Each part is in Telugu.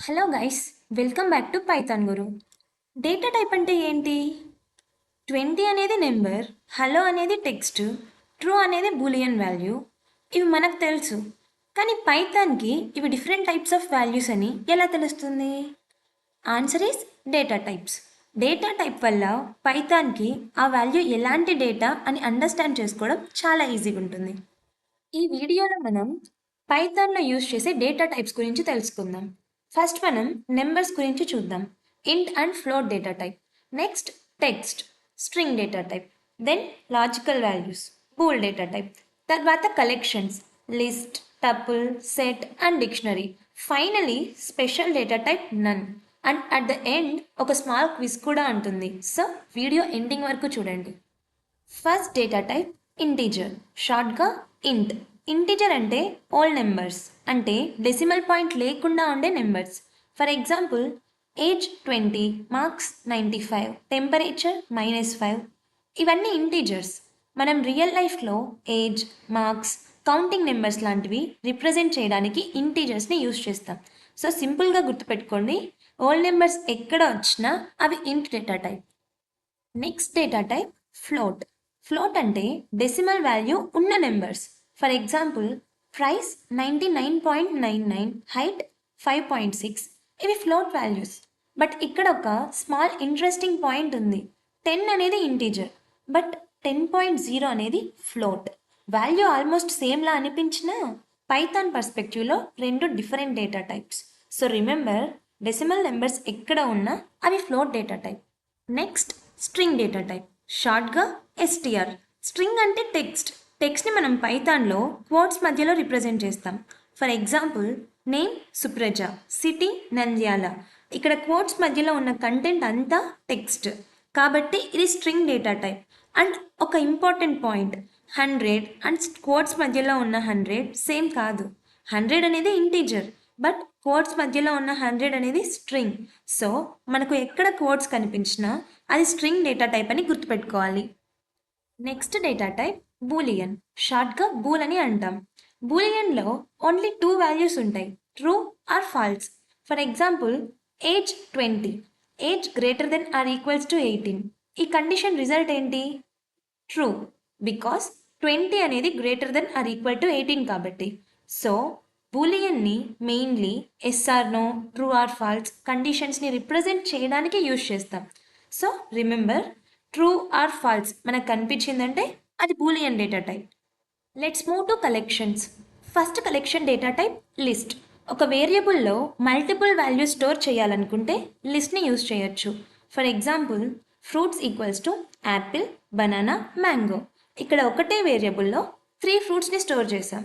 Hello guys, welcome back to Python Guru. Data type అంటే ఏంటి? 20 అనేది నెంబర్, హలో అనేది టెక్స్ట్, ట్రూ అనేది బూలియన్ వాల్యూ. ఇవి మనకు తెలుసు, కానీ పైథాన్కి ఇవి డిఫరెంట్ టైప్స్ ఆఫ్ వాల్యూస్ అని ఎలా తెలుస్తుంది? Answer is data types. Data type వల్ల పైథాన్కి ఆ వాల్యూ ఎలాంటి డేటా అని అండర్స్టాండ్ చేసుకోవడం చాలా ఈజీగా ఉంటుంది. ఈ వీడియోలో మనం పైథాన్లో యూజ్ చేసే డేటా టైప్స్ గురించి తెలుసుకుందాం. ఫస్ట్ మనం నెంబర్స్ గురించి చూద్దాం. Int and float data type. Next text, string data type. Then logical values, bool data type. తర్వాత collections, list, tuple, set and dictionary. Finally special data type none. And at the end ఒక స్మాల్ క్విజ్ కూడా ఉంటుంది. సో వీడియో ఎండింగ్ వరకు చూడండి. ఫస్ట్ డేటా టైప్ ఇంటీజర్, షార్ట్గా ఇంట్. ఇంటీజర్ అంటే ఓల్ నెంబర్స్, అంటే డెసిమల్ పాయింట్ లేకుండా ఉండే numbers. For example, age 20, marks 95, temperature -5. ఇవన్నీ ఇంటీజర్స్. మనం రియల్ లైఫ్లో ఏజ్, మార్క్స్, కౌంటింగ్ నెంబర్స్ లాంటివి రిప్రజెంట్ చేయడానికి ఇంటీజర్స్ని యూజ్ చేస్తాం. సో సింపుల్గా గుర్తుపెట్టుకోండి, ఓల్ నెంబర్స్ ఎక్కడ వచ్చినా అవి ఇంట్ data type. Next data type float. Float అంటే డెసిమల్ వాల్యూ ఉన్న numbers. For example, price 99.99, height 5.6. ఇవి ఫ్లోట్ వాల్యూస్. బట్ ఇక్కడ ఒక స్మాల్ ఇంట్రెస్టింగ్ పాయింట్ ఉంది. 10 అనేది ఇంటీజర్, బట్ 10.0 అనేది ఫ్లోట్. వాల్యూ ఆల్మోస్ట్ సేమ్లా అనిపించినా పైథాన్ పర్స్పెక్టివ్లో రెండు different data types. So remember, decimal numbers ఎక్కడ ఉన్నా అవి float data type. Next string data type, షార్ట్గా ఎస్టీఆర్. స్ట్రింగ్ అంటే టెక్స్ట్. టెక్స్ట్ని మనం పైథాన్లో క్వోట్స్ మధ్యలో రిప్రజెంట్ చేస్తాం. For example, name Supraja, city Nandyal. ఇక్కడ క్వోట్స్ మధ్యలో ఉన్న కంటెంట్ అంతా టెక్స్ట్, కాబట్టి ఇది స్ట్రింగ్ డేటా టైప్. అండ్ ఒక ఇంపార్టెంట్ పాయింట్, 100 అండ్ క్వోట్స్ మధ్యలో ఉన్న 100 సేమ్ కాదు. 100 అనేది ఇంటీజర్, బట్ కోడ్స్ మధ్యలో ఉన్న 100 అనేది స్ట్రింగ్. సో మనకు ఎక్కడ కోడ్స్ కనిపించినా అది స్ట్రింగ్ డేటా టైప్ అని గుర్తుపెట్టుకోవాలి. నెక్స్ట్ డేటా టైప్ బూలియన్, షార్ట్గా బూల్ అని అంటాం. బూలియన్లో ఓన్లీ 2 వాల్యూస్ ఉంటాయి, true or false. For example, age 20, age greater than or equals to 18. ఈ కండిషన్ రిజల్ట్ ఏంటి? ట్రూ, బికాస్ 20 అనేది greater than or equal to 18 కాబట్టి. సో బూలియన్ని mainly yes or no, true or false కండిషన్స్ని రిప్రజెంట్ చేయడానికి యూజ్ చేస్తాం. So remember, true or false మనకు కనిపించిందంటే అది boolean data type. Let's move to collections. First collection data type list. ఒక వేరియబుల్లో మల్టిపుల్ వాల్యూస్ స్టోర్ చేయాలనుకుంటే లిస్ట్ని యూజ్ చేయొచ్చు. For example, fruits equals to Apple, banana, mango. ఇక్కడ ఒకటే వేరియబుల్లో 3 ఫ్రూట్స్ని స్టోర్ చేసాం.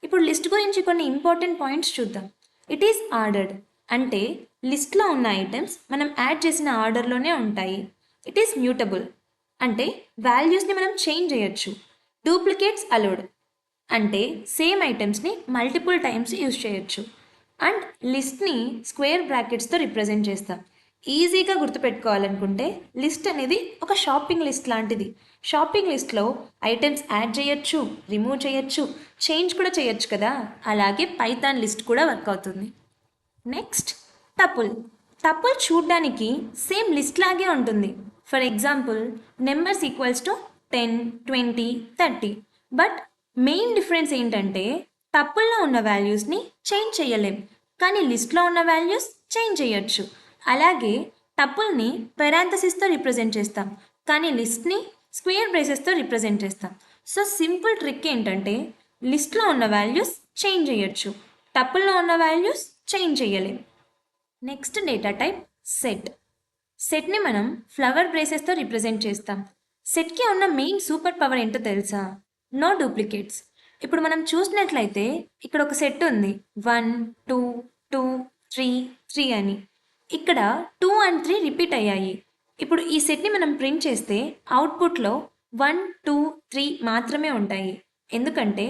ఇప్పుడు లిస్ట్ గురించి కొన్ని ఇంపార్టెంట్ పాయింట్స్ చూద్దాం. ఇట్ ఈస్ ఆర్డర్డ్, అంటే లిస్ట్లో ఉన్న ఐటమ్స్ మనం యాడ్ చేసిన ఆర్డర్లోనే ఉంటాయి. ఇట్ ఈస్ మ్యూటబుల్, అంటే వాల్యూస్ని మనం చేంజ్ చేయొచ్చు. డూప్లికేట్స్ అలౌడ్, అంటే సేమ్ ఐటమ్స్ని మల్టిపుల్ టైమ్స్ యూజ్ చేయొచ్చు. అండ్ లిస్ట్ని స్క్వేర్ బ్రాకెట్స్తో రిప్రజెంట్ చేస్తాం. ఈజీగా గుర్తుపెట్టుకోవాలనుకుంటే లిస్ట్ అనేది ఒక షాపింగ్ లిస్ట్ లాంటిది. షాపింగ్ లిస్ట్లో ఐటమ్స్ యాడ్ చేయొచ్చు, రిమూవ్ చేయొచ్చు, చేంజ్ కూడా చేయొచ్చు కదా. అలాగే పైథాన్ లిస్ట్ కూడా వర్క్ అవుతుంది. Next tuple. టపుల్ చూడ్డానికి సేమ్ లిస్ట్ లాగే ఉంటుంది. For example, numbers equals to 10, 20, 30. But main difference ఏంటంటే టపుల్లో ఉన్న వాల్యూస్ని చేంజ్ చేయలేం, కానీ లిస్ట్లో ఉన్న వాల్యూస్ చేంజ్ చేయొచ్చు. అలాగే టపుల్ని పెరాంథసిస్తో రిప్రజెంట్ చేస్తాం, కానీ లిస్ట్ని స్క్వేర్ బ్రేసెస్తో రిప్రజెంట్ చేస్తాం. సో సింపుల్ ట్రిక్ ఏంటంటే లిస్ట్లో ఉన్న వాల్యూస్ చేంజ్ చేయొచ్చు, టపుల్లో ఉన్న వాల్యూస్ చేంజ్ చేయలేం. Next data type set. సెట్ని మనం ఫ్లవర్ బ్రేసెస్తో రిప్రజెంట్ చేస్తాం. సెట్కి ఉన్న మెయిన్ సూపర్ పవర్ ఏంటో తెలుసా? No duplicates. ఇప్పుడు మనం చూసినట్లయితే ఇక్కడ ఒక సెట్ ఉంది, 1, 2, 2, 3, 3 అని. ఇక్కడ 2 and 3 రిపీట్ అయ్యాయి. ఇప్పుడు ఈ సెట్ని మనం ప్రింట్ చేస్తే అవుట్పుట్లో 1, 2, 3 మాత్రమే ఉంటాయి. ఎందుకంటే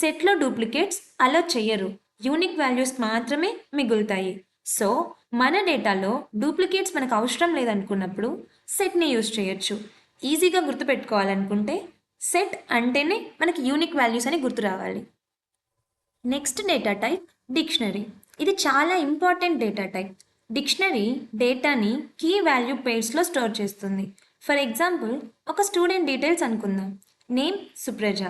సెట్లో డూప్లికేట్స్ అలో చెయ్యరు, యూనిక్ వాల్యూస్ మాత్రమే మిగులుతాయి. సో మన డేటాలో డూప్లికేట్స్ మనకు అవసరం లేదనుకున్నప్పుడు సెట్ని యూజ్ చేయొచ్చు. ఈజీగా గుర్తుపెట్టుకోవాలనుకుంటే సెట్ అంటేనే మనకి యూనిక్ వాల్యూస్ అని గుర్తు రావాలి. Next data type dictionary. ఇది చాలా ఇంపార్టెంట్ డేటా టైప్. డిక్షనరీ డేటాని కీ వాల్యూ పెయిర్స్లో స్టోర్ చేస్తుంది. ఫర్ ఎగ్జాంపుల్, ఒక స్టూడెంట్ డీటెయిల్స్ అనుకుందాం. Name Supraja,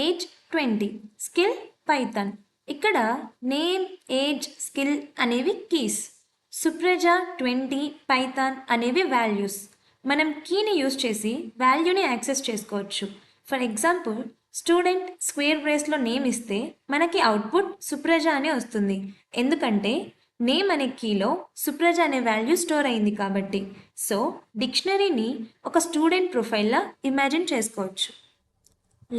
age 20, skill Python. ఇక్కడ నేమ్, ఏజ్, స్కిల్ అనేవి కీస్, సుప్రజ 20, పైథాన్ అనేవి వాల్యూస్. మనం కీని యూజ్ చేసి వాల్యూని యాక్సెస్ చేసుకోవచ్చు. ఫర్ ఎగ్జాంపుల్, స్టూడెంట్ స్క్వేర్ బ్రేస్లో నేమ్ ఇస్తే మనకి అవుట్పుట్ సుప్రజ అనే వస్తుంది. ఎందుకంటే నేమ్ అనే కీలో సుప్రజ అనే వాల్యూ స్టోర్ అయింది కాబట్టి. సో డిక్షనరీని ఒక స్టూడెంట్ ప్రొఫైల్లా ఇమాజిన్ చేసుకోవచ్చు.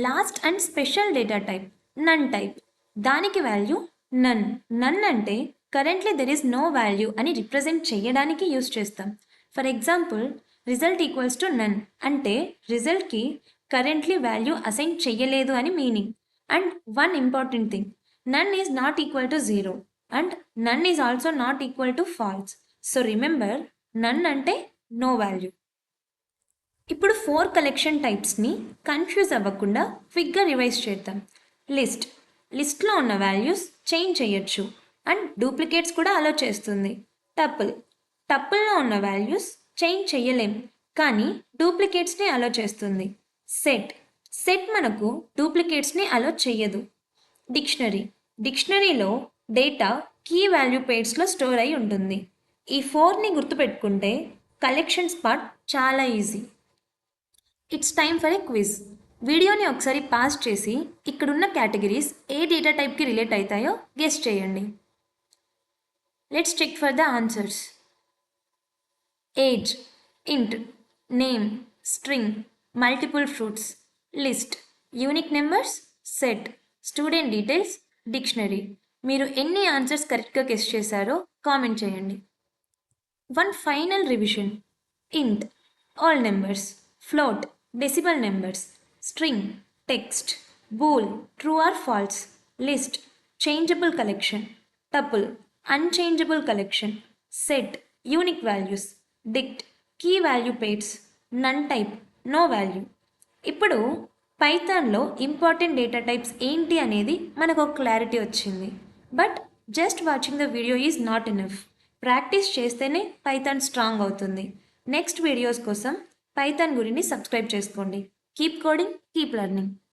Last and special data type none type. దానికి వాల్యూ నన్. నన్ అంటే currently there is no value అని రిప్రజెంట్ చేయడానికి యూజ్ చేస్తాం. For example, result equals to none అంటే రిజల్ట్కి కరెంట్లీ వాల్యూ అసైన్ చెయ్యలేదు అని meaning. And one important thing, none is not equal to 0 and none is also not equal to false. So remember, none అంటే నో వాల్యూ. ఇప్పుడు 4 కలెక్షన్ టైప్స్ని కన్ఫ్యూజ్ అవ్వకుండా క్విక్గా రివైజ్ చేద్దాం. లిస్ట్. లిస్ట్లో ఉన్న వాల్యూస్ చేంజ్ చేయొచ్చు అండ్ డూప్లికేట్స్ కూడా అలో చేస్తుంది. టపుల్. టపుల్లో ఉన్న వాల్యూస్ చేంజ్ చెయ్యలేం కానీ డూప్లికేట్స్ని అలో చేస్తుంది. సెట్. సెట్ మనకు డూప్లికేట్స్ని అలో చెయ్యదు. డిక్షనరీ. డిక్షనరీలో డేటా కీ వాల్యూ పెయిర్స్లో స్టోర్ అయి ఉంటుంది. ఈ 4ని గుర్తుపెట్టుకుంటే కలెక్షన్స్ పార్ట్ చాలా easy. It's time for a quiz. వీడియోని ఒకసారి పాస్ చేసి ఇక్కడున్న కేటగిరీస్ ఏ డేటా టైప్కి రిలేట్ అవుతాయో గెస్ చేయండి. Let's check for the answers. Age, int, name, string, multiple fruits, list, unique numbers, set, student details, dictionary. మీరు ఎన్ని ఆన్సర్స్ కరెక్ట్గా గెస్ చేశారో కామెంట్ చేయండి. One final revision. Int, all numbers. Float, decimal numbers. String, text. Bool, true or false. List, changeable collection. Tuple, unchangeable collection. Set, unique values. Dict, key value pairs. None type, no value. ఇప్పుడు పైథాన్లో ఇంపార్టెంట్ డేటా టైప్స్ ఏంటి అనేది మనకు ఒక క్లారిటీ వచ్చింది. But just watching the video is not enough. Practice చేస్తేనే పైథాన్ స్ట్రాంగ్ అవుతుంది. నెక్స్ట్ వీడియోస్ కోసం పైథాన్ గురించి సబ్స్క్రైబ్ చేసుకోండి. Keep coding, keep learning.